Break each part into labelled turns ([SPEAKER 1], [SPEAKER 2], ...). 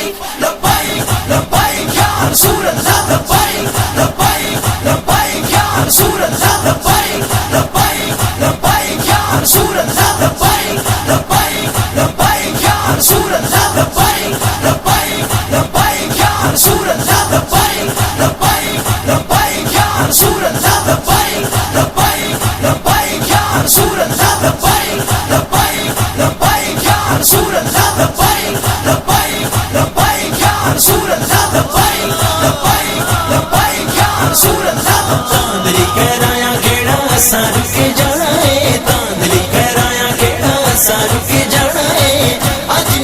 [SPEAKER 1] لبیک لبیک لبیک یا رسول اللہ لبیک لبیک لبیک یا رسول اللہ لبیک لبیک لبیک یا رسول اللہ لبیک لبیک لبیک یا رسول اللہ لبیک لبیک لبیک یا رسول اللہ لبیک لبیک لبیک یا رسول اللہ لبیک لبیک لبیک یا رسول اللہ لبیک لبیک لبیک یا رسول اللہ لبیک لبیک لبیک یا رسول اللہ لبیک لبیک لبیک یا رسول اللہ
[SPEAKER 2] تاندلی کرایا کیڑا اساں رک جانا ہے تاندلی کرایا کیڑا اساں رک جانا ہے اج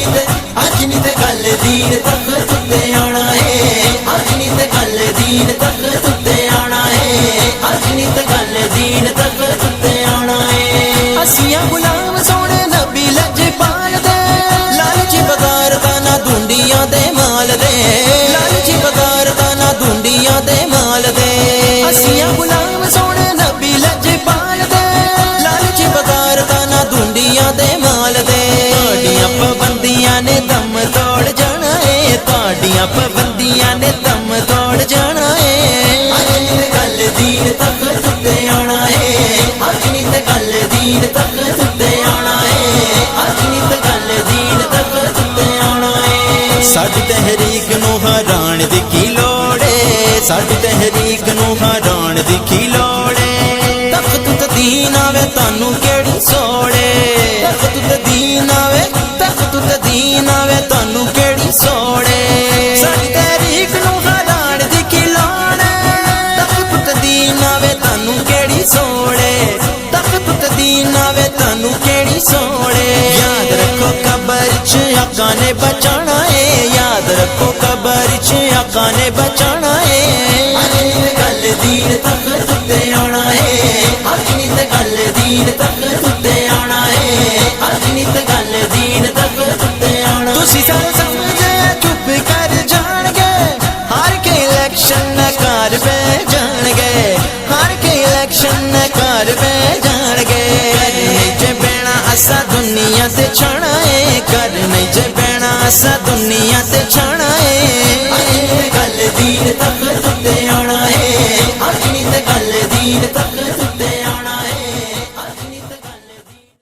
[SPEAKER 2] نہیں تے کل دین تخت تے آنا ہے اج نہیں تے کل دین تخت تے آنا ہے اج نہیں تے کل دین تخت تے آنا ہے اسیاں غلام سونے نبی لجپال دے لالچی بغیر دا نہ ڈونڈیاں دے مال دے لالچی بغیر دا نہ ڈونڈیاں دے مال دے اسیاں غلام سونے نبی لجپال دے لالچی بغیر دا نہ ڈونڈیاں دے مال دے تہاڈیاں پابندیاں نے دم توڑ جانا ہے تہاڈیاں پابندیاں نے دم توڑ جانا ہے اج نہیں تے کل دین تخت تے آنا ہے اج نہیں تے کل دین تخت تے آنا ہے اج نہیں تے کل دین تخت تے آنا ہے ساڈی تحریک نو ہران دی کی لوڑ ہے ساڈی تحریک نو ہران دی کی لوڑ ہے تخت تے دین آوے تانوں کیڑی سوڑے تخت تے دین آوے تخت تے دین آوے تانوں کیڑی سوڑے ساڈی تحریک نو ہران دی کی لوڑ ہے تخت تے دین آوے تانوں کیڑی سوڑے تخت تے دین آوے تانوں کیڑی سوڑے یاد رکھو قبر چ آقا نے بچانا ہے یاد رکھو قبر چ آقا نے بچانا ہے اج نہیں تے کل دین تخت تے آنا ہے اج نہیں تے کل دین تخت تے آنا ہے اج نہیں تے کل دین تخت تے آنا تسی سارے سمجھے چپ کر جان گے ہر کے الیکشن کر پہ جان گے ہر کے الیکشن کر پہ جان گے نہیں جے بینا اسا دنیا تے چھانا ہے کر نہیں جے بینا اسا دنیا تے چھانا ہے اج نہیں تے کل دین تخت